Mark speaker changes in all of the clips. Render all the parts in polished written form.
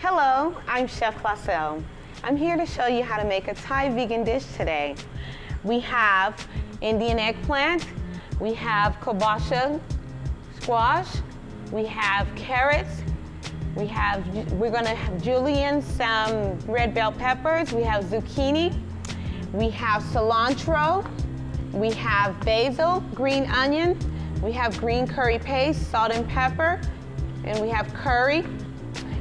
Speaker 1: Hello, I'm Chef Clausell. I'm here to show you how to make a Thai vegan dish today. We have Indian eggplant, we have kielbasa squash, we have carrots, we're gonna julienne some red bell peppers, we have zucchini, we have cilantro, we have basil, green onion, we have green curry paste, salt and pepper, and we have curry.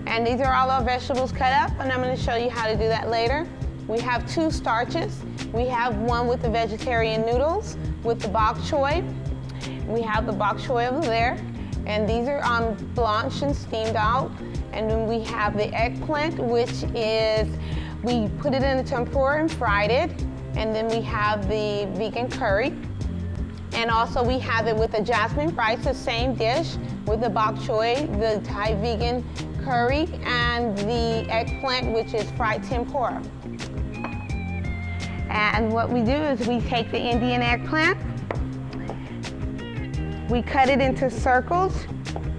Speaker 1: And these are all our vegetables cut up, and I'm going to show you how to do that later. We have two starches. We have one with the vegetarian noodles with the bok choy. We have the bok choy over there, and these are blanched and steamed out. And then we have the eggplant, which is, we put it in the tempura and fried it. And then we have the vegan curry. And also we have it with the jasmine rice, the same dish, with the bok choy, the Thai vegan curry, and the eggplant, which is fried tempura. And what we do is we take the Indian eggplant, we cut it into circles,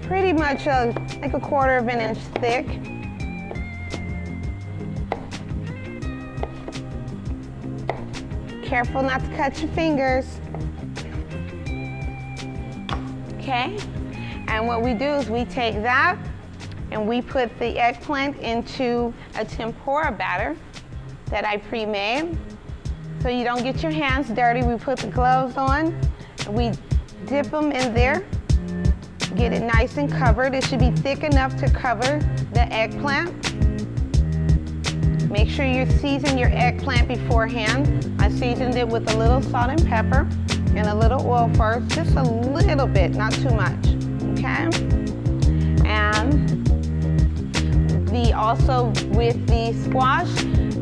Speaker 1: pretty much like a 1/4 of an inch thick. Careful not to cut your fingers. Okay, and what we do is we take that and we put the eggplant into a tempura batter that I pre-made. So you don't get your hands dirty, we put the gloves on, we dip them in there, get it nice and covered. It should be thick enough to cover the eggplant. Make sure you season your eggplant beforehand. I seasoned it with a little salt and pepper and a little oil first, just a little bit, not too much, okay? And also with the squash,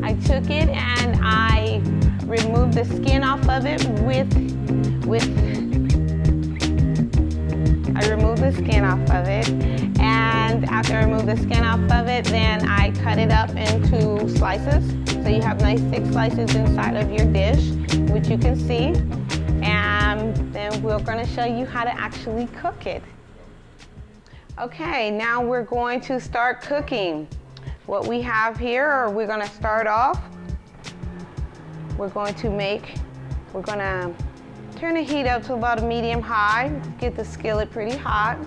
Speaker 1: I took it and I removed the skin off of it I removed the skin off of it, and after I removed the skin off of it, then I cut it up into slices. So you have nice thick slices inside of your dish, which you can see. And then we're gonna show you how to actually cook it. Okay, now we're going to start cooking. What we have here, we're gonna start off, we're gonna turn the heat up to about a medium-high, get the skillet pretty hot,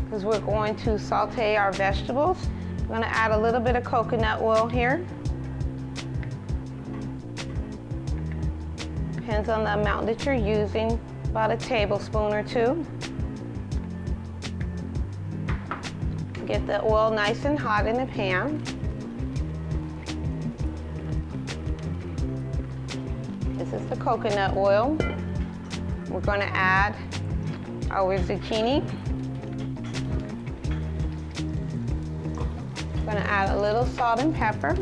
Speaker 1: because we're going to saute our vegetables. We're gonna add a little bit of coconut oil here. Depends on the amount that you're using, about a tablespoon or 2. Get the oil nice and hot in the pan. This is the coconut oil. We're going to add our zucchini. We're going to add a little salt and pepper.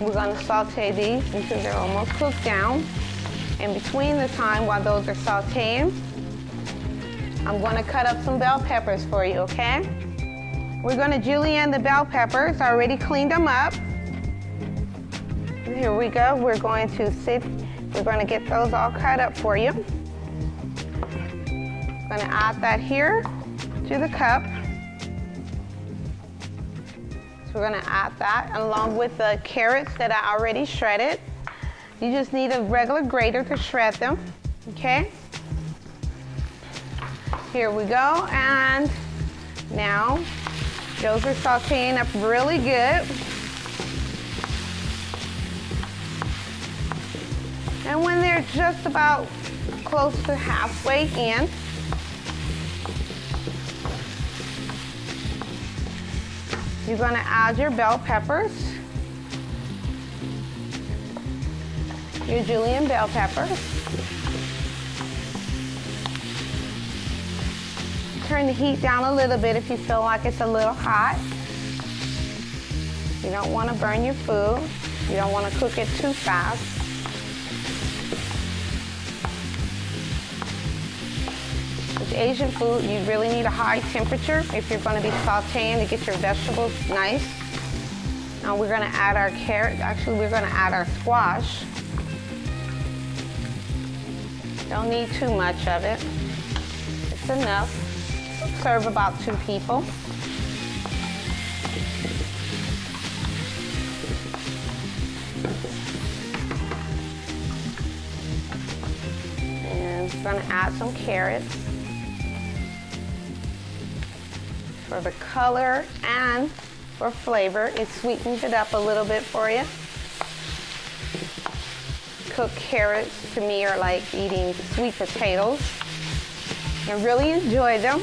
Speaker 1: We're going to saute these until they're almost cooked down. And between the time while those are sauteing, I'm going to cut up some bell peppers for you, okay? We're going to julienne the bell peppers. I already cleaned them up. Here we go. We're going to get those all cut up for you. I'm going to add that here to the cup. So we're going to add that along with the carrots that I already shredded. You just need a regular grater to shred them, okay? Here we go, and now those are sauteing up really good. And when they're just about close to halfway in, you're going to add your bell peppers, your julienne bell peppers. Turn the heat down a little bit if you feel like it's a little hot. You don't want to burn your food. You don't want to cook it too fast. With Asian food, you really need a high temperature if you're going to be sauteing to get your vegetables nice. Now we're going to add our carrot. Actually, we're going to add our squash. Don't need too much of it. It's enough. Serve about 2 people. And I'm gonna add some carrots for the color and for flavor. It sweetens it up a little bit for you. Cooked carrots to me are like eating sweet potatoes. I really enjoy them.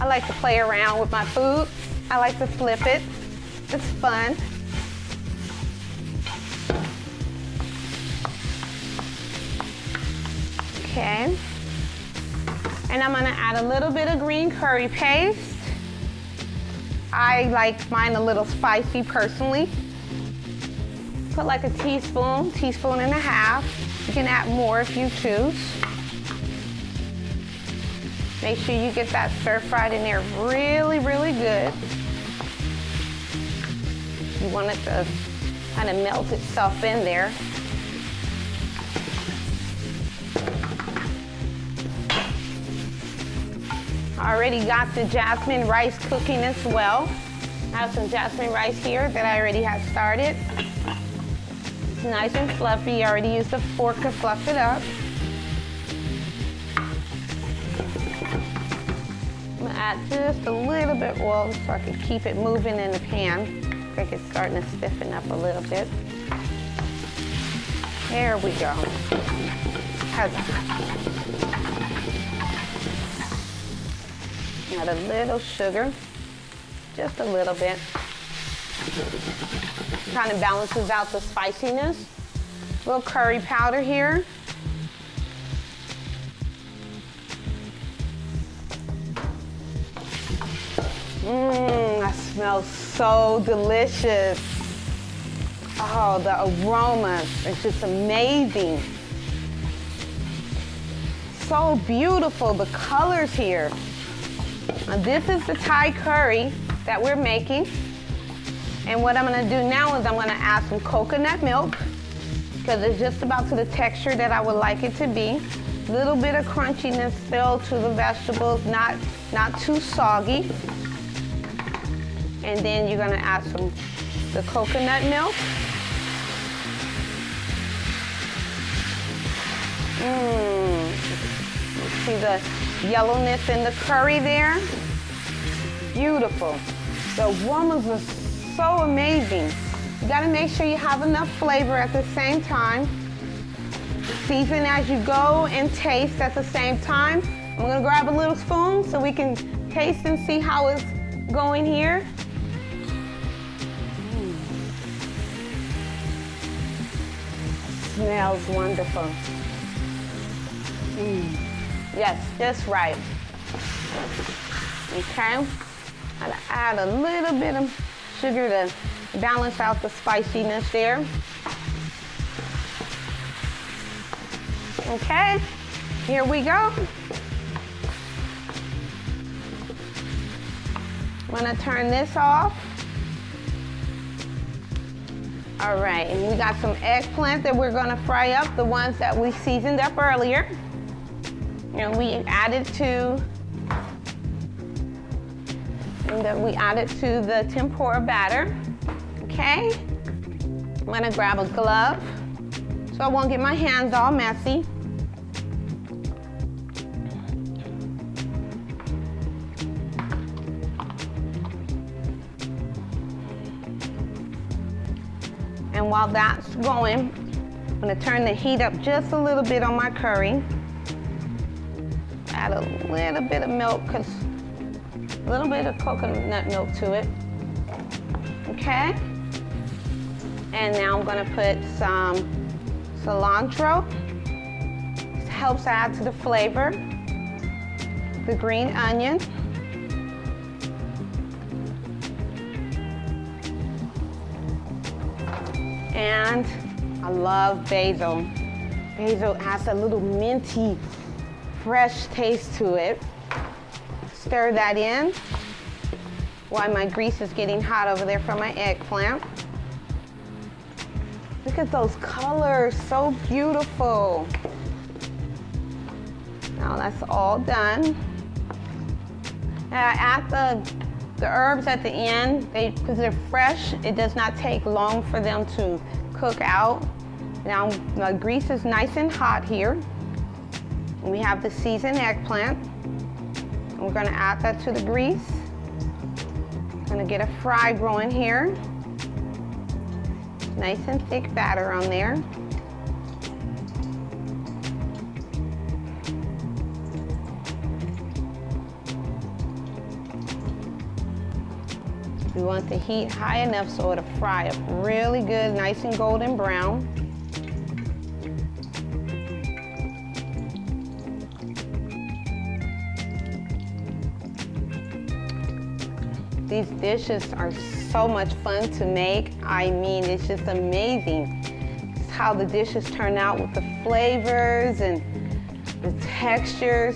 Speaker 1: I like to play around with my food. I like to flip it. It's fun. Okay. And I'm gonna add a little bit of green curry paste. I like mine a little spicy personally. Put like a teaspoon, teaspoon and a half. You can add more if you choose. Make sure you get that stir fried in there really, really good. You want it to kind of melt itself in there. I already got the jasmine rice cooking as well. I have some jasmine rice here that I already had started. It's nice and fluffy. I already used a fork to fluff it up. I'm gonna add just a little bit oil so I can keep it moving in the pan. I think it's starting to stiffen up a little bit. There we go. Add a little sugar, just a little bit. Kind of balances out the spiciness. A little curry powder here. That smells so delicious. Oh, the aroma is just amazing. So beautiful, the colors here. Now, this is the Thai curry that we're making. And what I'm gonna do now is I'm gonna add some coconut milk because it's just about to the texture that I would like it to be. A little bit of crunchiness still to the vegetables, not too soggy. And then you're gonna add the coconut milk. See the yellowness in the curry there? Beautiful. The aromas are so amazing. You gotta make sure you have enough flavor at the same time. Season as you go and taste at the same time. I'm gonna grab a little spoon so we can taste and see how it's going here. Smells wonderful. Yes, just right. Okay, I'll add a little bit of sugar to balance out the spiciness there. Okay, here we go. I'm gonna turn this off. All right, and we got some eggplant that we're gonna fry up, the ones that we seasoned up earlier. And we added to the tempura batter. Okay, I'm gonna grab a glove so I won't get my hands all messy. And while that's going, I'm gonna turn the heat up just a little bit on my curry. Add a little bit of milk, a little bit of coconut milk to it. Okay? And now I'm gonna put some cilantro. This helps add to the flavor. The green onion. And I love basil. Basil adds a little minty, fresh taste to it. Stir that in while my grease is getting hot over there from my eggplant. Look at those colors, so beautiful. Now that's all done. And I add the herbs at the end, because they're fresh. It does not take long for them to cook out. Now the grease is nice and hot here. We have the seasoned eggplant. We're gonna add that to the grease. Gonna get a fry going here. Nice and thick batter on there. We want the heat high enough so it'll fry up really good, nice and golden brown. These dishes are so much fun to make. I mean, it's just amazing just how the dishes turn out with the flavors and the textures.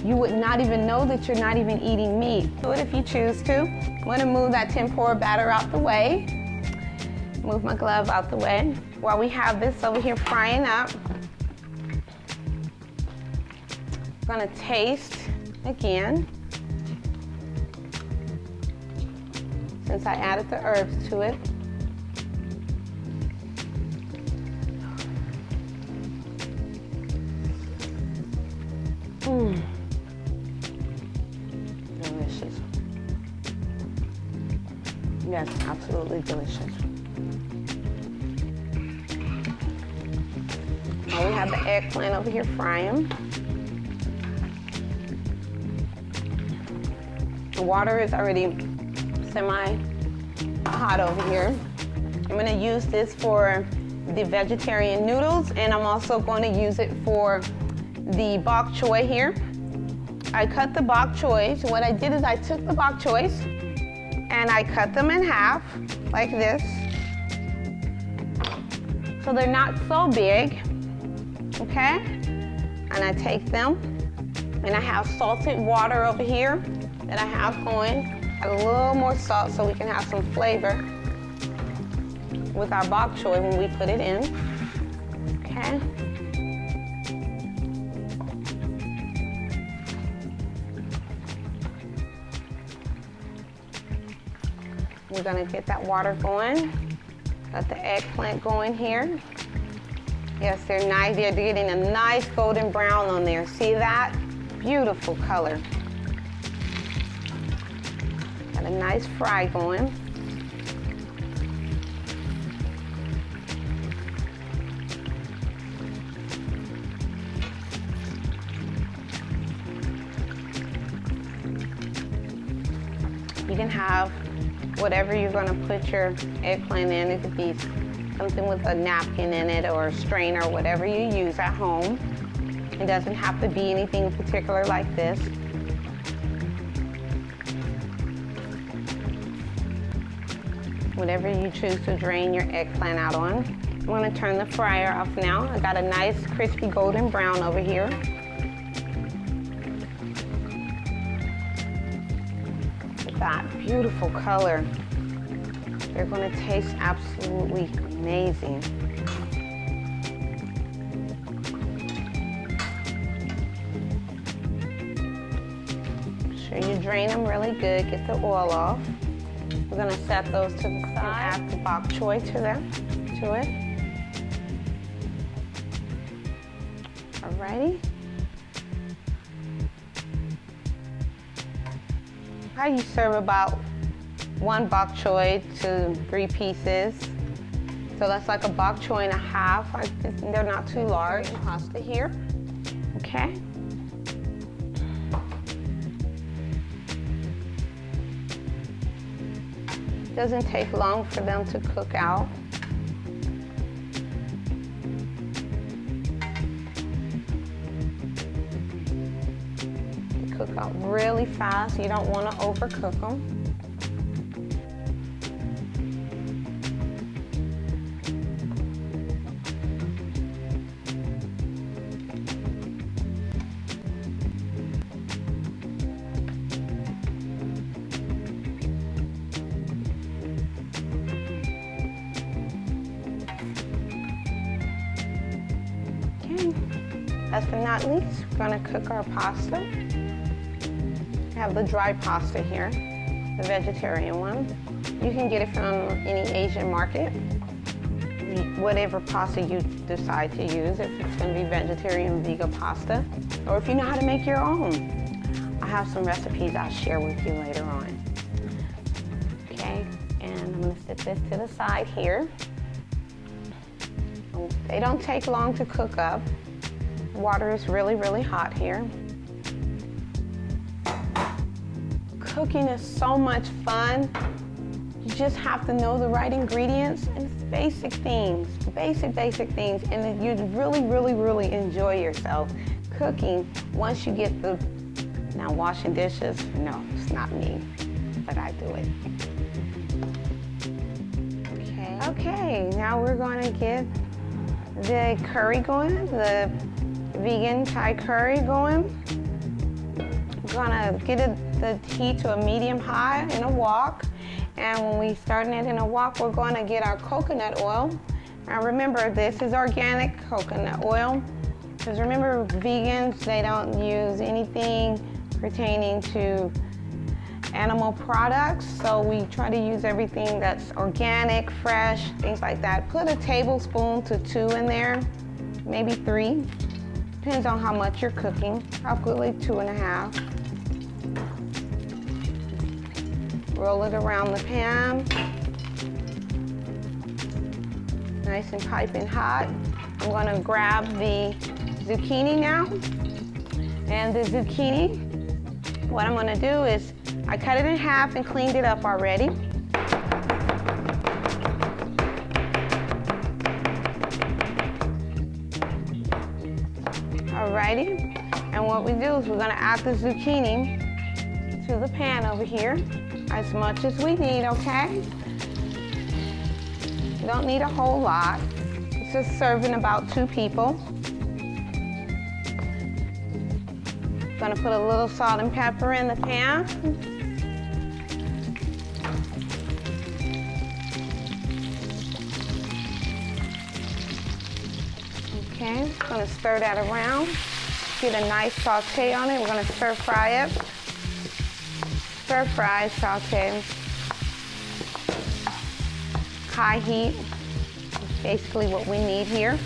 Speaker 1: You would not even know that you're not even eating meat. Do it if you choose to. I'm gonna move that tempura batter out the way. Move my glove out the way. While we have this over here frying up, I'm gonna taste again. Since I added the herbs to it. Delicious. Yes, absolutely delicious. Now we have the eggplant over here frying. The water is already semi-hot over here. I'm gonna use this for the vegetarian noodles, and I'm also going to use it for the bok choy here. I cut the bok choys. What I did is I took the bok choys and I cut them in half like this. So they're not so big, okay? And I take them, and I have salted water over here that I have going. Add a little more salt so we can have some flavor with our bok choy when we put it in, okay? We're gonna get that water going. Got the eggplant going here. Yes, they're nice. They're getting a nice golden brown on there. See that? Beautiful color. Got a nice fry going. You can have whatever you're going to put your eggplant in. It could be something with a napkin in it or a strainer, whatever you use at home. It doesn't have to be anything particular like this. Whatever you choose to drain your eggplant out on. I'm going to turn the fryer off now. I got a nice crispy golden brown over here. That beautiful color. They're going to taste absolutely amazing. Make sure you drain them really good, get the oil off. We're going to set those to the side. Add the bok choy to it. Alrighty. You serve about 1 bok choy to 3 pieces. So that's like a bok choy and a half. They're not too large. Pasta here, okay. Doesn't take long for them to cook out. Cook out really fast. You don't want to overcook them. Last but not least, we're gonna cook our pasta. I have the dry pasta here, the vegetarian one. You can get it from any Asian market. Whatever pasta you decide to use, if it's gonna be vegetarian, vegan pasta, or if you know how to make your own. I have some recipes I'll share with you later on. Okay, and I'm gonna set this to the side here. They don't take long to cook up. Water is really, really hot here. Cooking is so much fun. You just have to know the right ingredients and it's basic things, basic things, and you really, really, really enjoy yourself cooking once you get the, now washing dishes, no, it's not me, but I do it. Okay, now we're gonna get the curry going, the vegan Thai curry going. We're gonna get the heat to a medium high in a wok. And when we start it in a wok, we're gonna get our coconut oil. Now remember, this is organic coconut oil. Because remember, vegans, they don't use anything pertaining to animal products. So we try to use everything that's organic, fresh, things like that. Put a tablespoon to 2 in there, maybe 3. Depends on how much you're cooking. Probably 2.5. Roll it around the pan. Nice and piping hot. I'm gonna grab the zucchini now. And the zucchini, what I'm gonna do is, I cut it in half and cleaned it up already. Alrighty, and what we do is we're gonna add the zucchini to the pan over here, as much as we need, okay? You don't need a whole lot. It's just serving about 2 people. Gonna put a little salt and pepper in the pan. Okay, gonna stir that around. Get a nice saute on it. We're gonna stir fry it. Stir fry, saute. High heat is basically what we need here.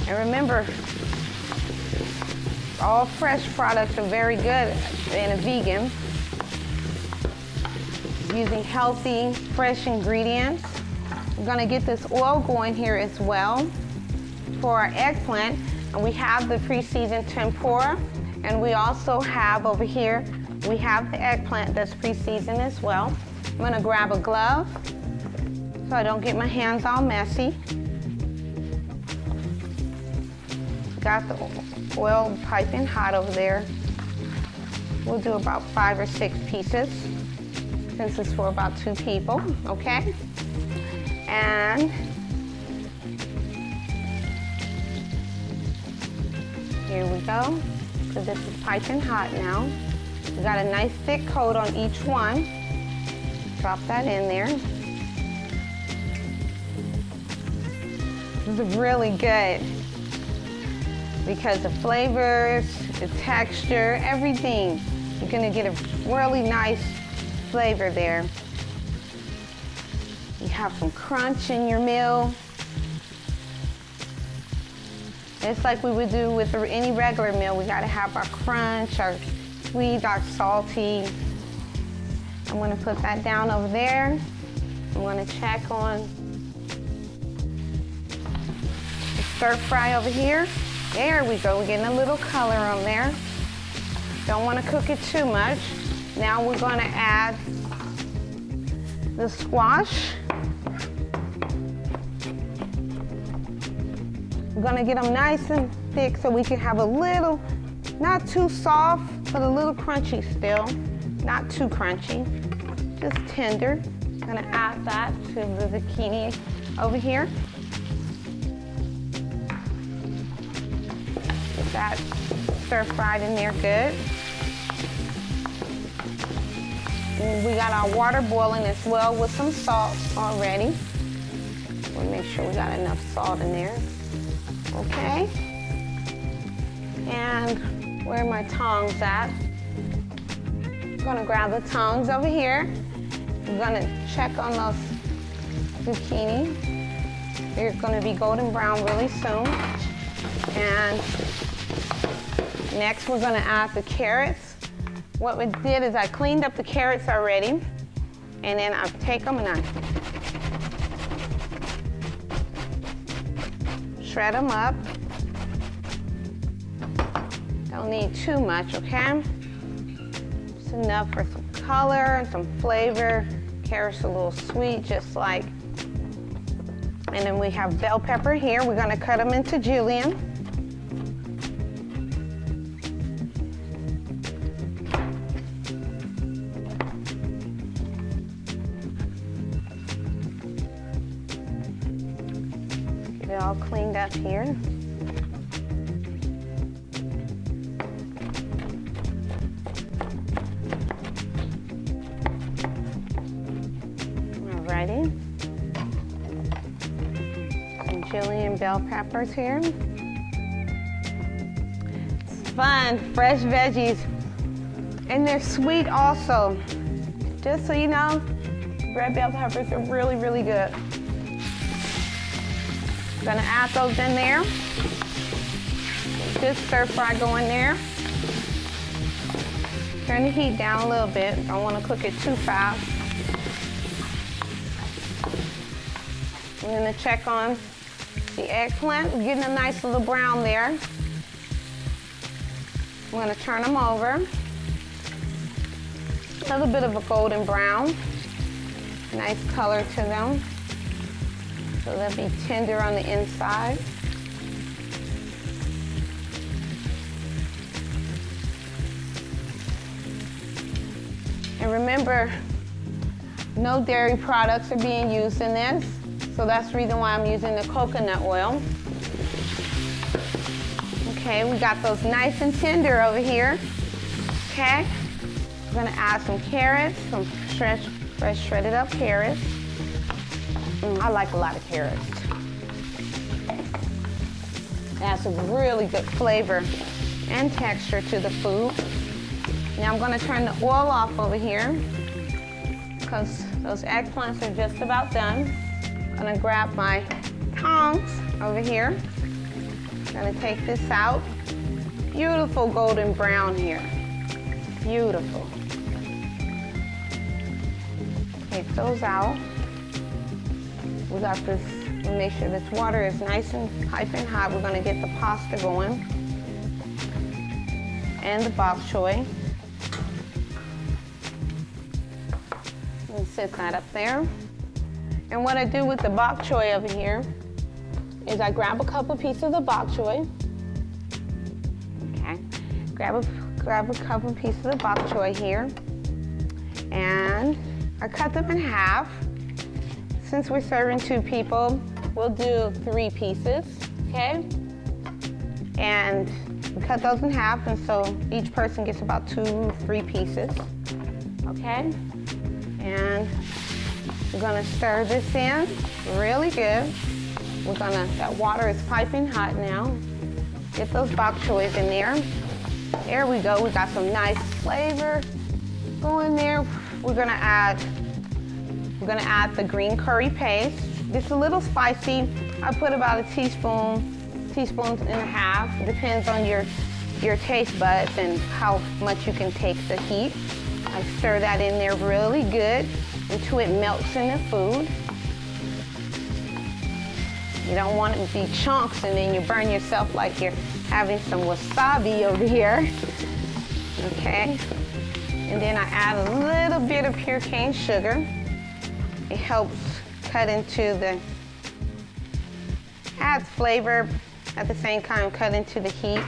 Speaker 1: And remember, all fresh products are very good in a vegan. Using healthy, fresh ingredients. We're gonna get this oil going here as well for our eggplant. And we have the pre-seasoned tempura. And we also have over here, we have the eggplant that's pre-seasoned as well. I'm gonna grab a glove so I don't get my hands all messy. Got the oil piping hot over there. We'll do about 5 or 6 pieces since it's for about 2 people, okay? And here we go. So this is piping hot now. We got a nice thick coat on each one. Drop that in there. This is really good because the flavors, the texture, everything. You're gonna get a really nice flavor there. You have some crunch in your meal. It's like we would do with any regular meal. We gotta have our crunch, our sweet, our salty. I'm gonna put that down over there. I'm gonna check on the stir fry over here. There we go, we're getting a little color on there. Don't wanna cook it too much. Now we're gonna add the squash. We're gonna get them nice and thick so we can have a little, not too soft, but a little crunchy still. Not too crunchy, just tender. Gonna add that to the zucchini over here. Get that stir fried in there good. And we got our water boiling as well with some salt already. We'll make sure we got enough salt in there. Okay? And where are my tongs at? I'm gonna grab the tongs over here. I'm gonna check on those zucchini. They're gonna be golden brown really soon. And next we're gonna add the carrots. What we did is I cleaned up the carrots already, and then I take them and I shred them up. Don't need too much, okay? Just enough for some color and some flavor. Carrots are a little sweet, just like. And then we have bell pepper here. We're gonna cut them into julienne. Get it all cleaned up here. Alrighty. Some julienne bell peppers here. It's fun, fresh veggies. And they're sweet also. Just so you know, red bell peppers are really, really good. Gonna add those in there. Good stir fry going there. Turn the heat down a little bit. Don't want to cook it too fast. I'm gonna check on the eggplant. We're getting a nice little brown there. I'm gonna turn them over. A little bit of a golden brown. Nice color to them. So they'll be tender on the inside. And remember, no dairy products are being used in this. So that's the reason why I'm using the coconut oil. Okay, we got those nice and tender over here. Okay, we're gonna add some carrots, some fresh shredded up carrots. I like a lot of carrots. Adds a really good flavor and texture to the food. Now I'm gonna turn the oil off over here because those eggplants are just about done. I'm gonna grab my tongs over here. I'm gonna take this out. Beautiful golden brown here. Beautiful. Take those out. We got this, we make sure this water is nice and piping hot. We're gonna get the pasta going and the bok choy. And set that up there. And what I do with the bok choy over here is I grab a couple pieces of bok choy. Okay, grab a couple pieces of bok choy here, and I cut them in half. Since we're serving 2 people, we'll do 3 pieces, okay? And we cut those in half, and so each person gets about 2, 3 pieces, okay? And we're gonna stir this in really good. That water is piping hot now. Get those bok choys in there. There we go, we got some nice flavor going there. We're gonna add the green curry paste. It's a little spicy. I put about a teaspoon and a half. It depends on your taste buds and how much you can take the heat. I stir that in there really good until it melts in the food. You don't want it to be chunks and then you burn yourself like you're having some wasabi over here. Okay? And then I add a little bit of pure cane sugar. It helps adds flavor, at the same time cut into the heat.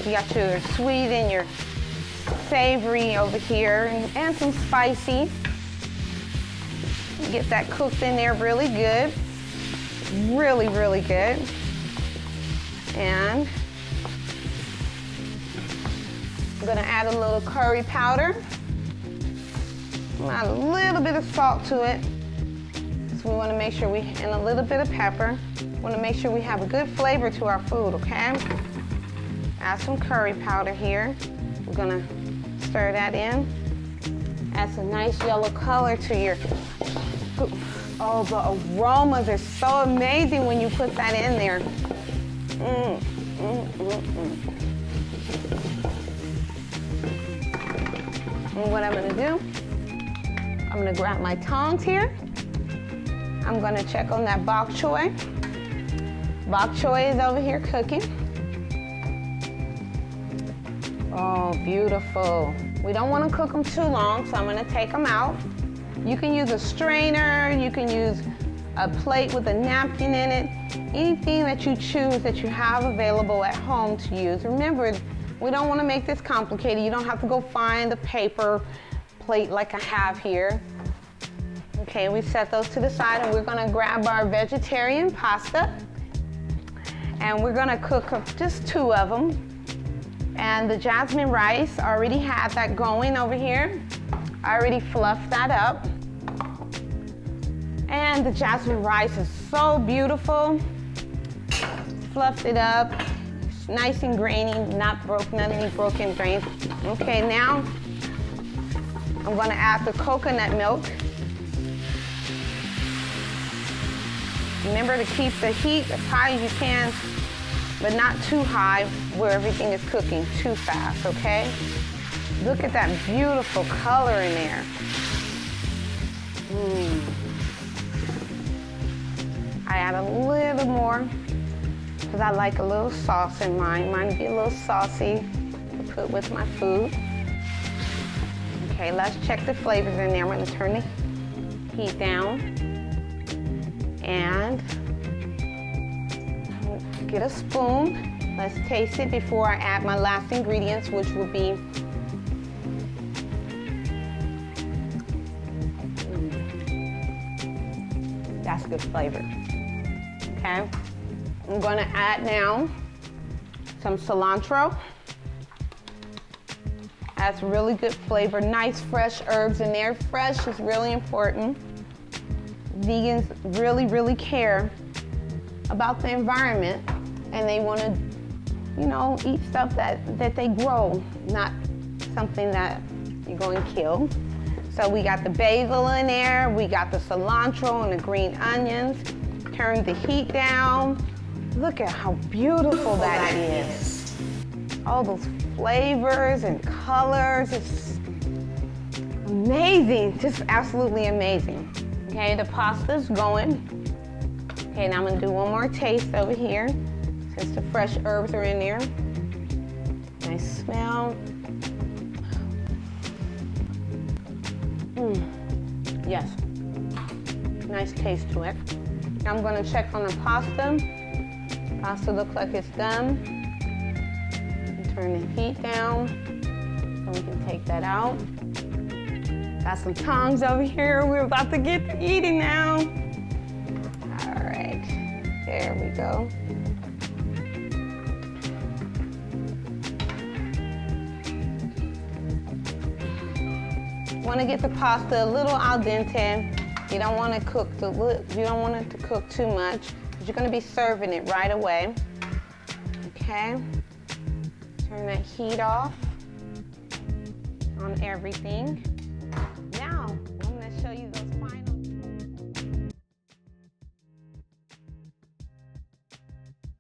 Speaker 1: You got your sweet and your savory over here, and some spicy. Get that cooked in there really good. Really, really good. And I'm gonna add a little curry powder. Add a little bit of salt to it So we want to make sure and a little bit of pepper. We want to make sure we have a good flavor to our food, okay? Add some curry powder here. We're gonna stir that in. Add some nice yellow color to your food. Oh, the aromas are so amazing when you put that in there. And what I'm gonna do, I'm gonna grab my tongs here. I'm gonna check on that bok choy. Bok choy is over here cooking. Oh, beautiful. We don't wanna cook them too long, so I'm gonna take them out. You can use a strainer, you can use a plate with a napkin in it, anything that you choose that you have available at home to use. Remember, we don't wanna make this complicated. You don't have to go find a paper plate like I have here. Okay, we set those to the side and we're gonna grab our vegetarian pasta and we're gonna cook up just 2 of them. And the jasmine rice, I already had that going over here. I already fluffed that up. And the jasmine rice is so beautiful. Fluffed it up, it's nice and grainy, not any broken grains. Okay, now I'm gonna add the coconut milk. Remember to keep the heat as high as you can, but not too high where everything is cooking too fast, okay? Look at that beautiful color in there. I add a little more because I like a little sauce in mine. Mine would be a little saucy to put with my food. Okay, let's check the flavors in there. I'm gonna turn the heat down and get a spoon. Let's taste it before I add my last ingredients, which will be that's good flavor. Okay, I'm gonna add now some cilantro. That's really good flavor, nice fresh herbs in there. Fresh is really important. Vegans really, really care about the environment and they want to, eat stuff that they grow, not something that you're going to kill. So we got the basil in there, we got the cilantro and the green onions. Turn the heat down. Look at how beautiful that is. All those flavors and colors, it's amazing, just absolutely amazing. Okay, the pasta's going. Okay, now I'm gonna do one more taste over here since the fresh herbs are in there. Nice smell. Yes, nice taste to it. Now I'm gonna check on the pasta. Pasta looks like it's done. Turn the heat down so we can take that out. Got some tongs over here. We're about to get to eating now. All right, there we go. Want to get the pasta a little al dente. You don't want to cook you don't want it to cook too much because you're going to be serving it right away. Okay. Turn that heat off on everything. Now, I'm going to show you those final.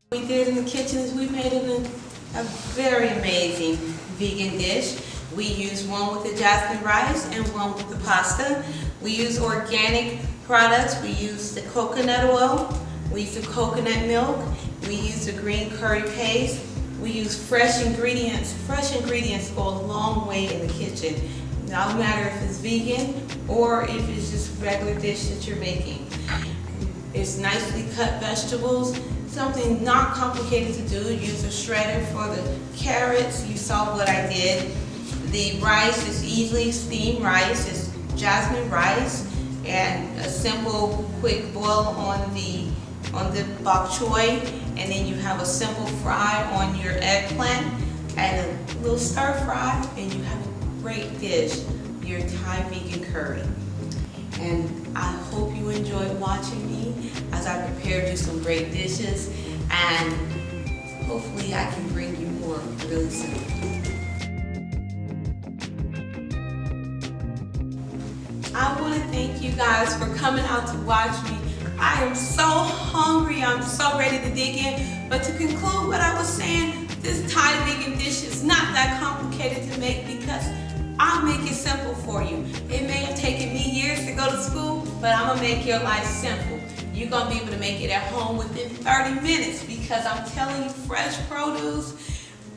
Speaker 2: What we did in the kitchen is we made a very amazing vegan dish. We used one with the jasmine rice and one with the pasta. We use organic products. We use the coconut oil. We use the coconut milk. We use the green curry paste. We use fresh ingredients. Fresh ingredients go a long way in the kitchen. No matter if it's vegan or if it's just a regular dish that you're making. It's nicely cut vegetables. Something not complicated to do. Use a shredder for the carrots. You saw what I did. The rice is easily steamed rice. It's jasmine rice and a simple quick boil on the bok choy, and then you have a simple fry on your eggplant and a little stir fry, and you have a great dish, your Thai vegan curry. And I hope you enjoyed watching me as I prepared you some great dishes, and hopefully I can bring you more really soon. I want to thank you guys for coming out to watch me. I am so hungry, I'm so ready to dig in. But to conclude what I was saying, this Thai vegan dish is not that complicated to make because I'll make it simple for you. It may have taken me years to go to school, but I'm gonna make your life simple. You're gonna be able to make it at home within 30 minutes because I'm telling you, fresh produce,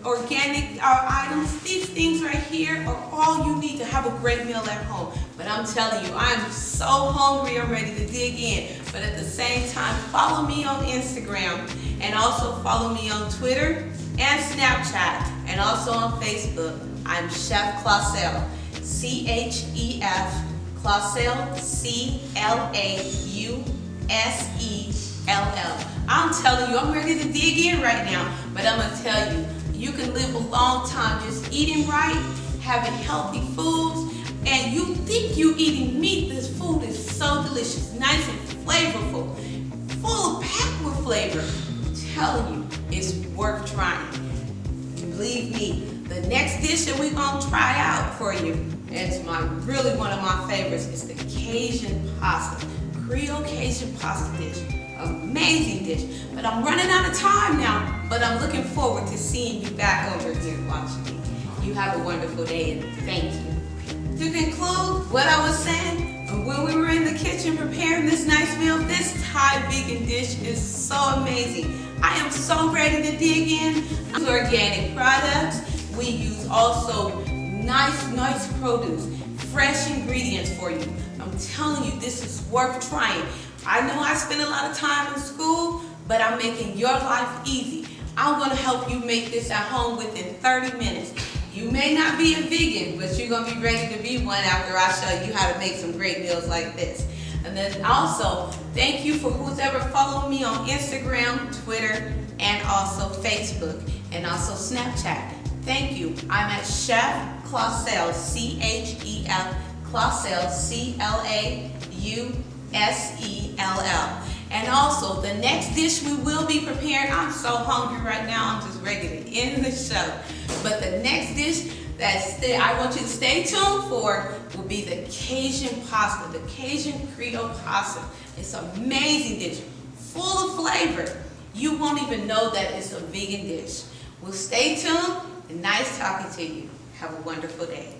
Speaker 2: organic items, these things right here are all you need to have a great meal at home. But I'm telling you, I'm so hungry, I'm ready to dig in. But at the same time, follow me on Instagram and also follow me on Twitter and Snapchat and also on Facebook. I'm Chef Clausell, C-H-E-F, Clausell, C-L-A-U-S-E-L-L. I'm telling you, I'm ready to dig in right now, but I'm gonna tell you, you can live a long time just eating right, having healthy foods, and you think you're eating meat. This food is so delicious, nice and flavorful, full of packed with flavor. I'm telling you, it's worth trying. Believe me, the next dish that we're gonna try out for you, and it's really one of my favorites, is the Cajun pasta, Creole Cajun pasta dish. Amazing dish, but I'm running out of time now, but I'm looking forward to seeing you back over here watching me. You have a wonderful day and thank you. To conclude what I was saying, when we were in the kitchen preparing this nice meal, this Thai vegan dish is so amazing. I am so ready to dig in. We use organic products. We use also nice produce, fresh ingredients for you. I'm telling you, this is worth trying. I know I spend a lot of time in school, but I'm making your life easy. I'm gonna help you make this at home within 30 minutes. You may not be a vegan, but you're gonna be ready to be one after I show you how to make some great meals like this. And then also, thank you for who's ever followed me on Instagram, Twitter, and also Facebook, and also Snapchat. Thank you. I'm at Chef Clausell, C-H-E-F, Clausell, C-L-A-U-S-E-L-L. And also, the next dish we will be preparing, I'm so hungry right now, I'm just ready to end the show. But the next dish that I want you to stay tuned for will be the Cajun pasta, the Cajun Creole pasta. It's an amazing dish, full of flavor. You won't even know that it's a vegan dish. Well, stay tuned, and nice talking to you. Have a wonderful day.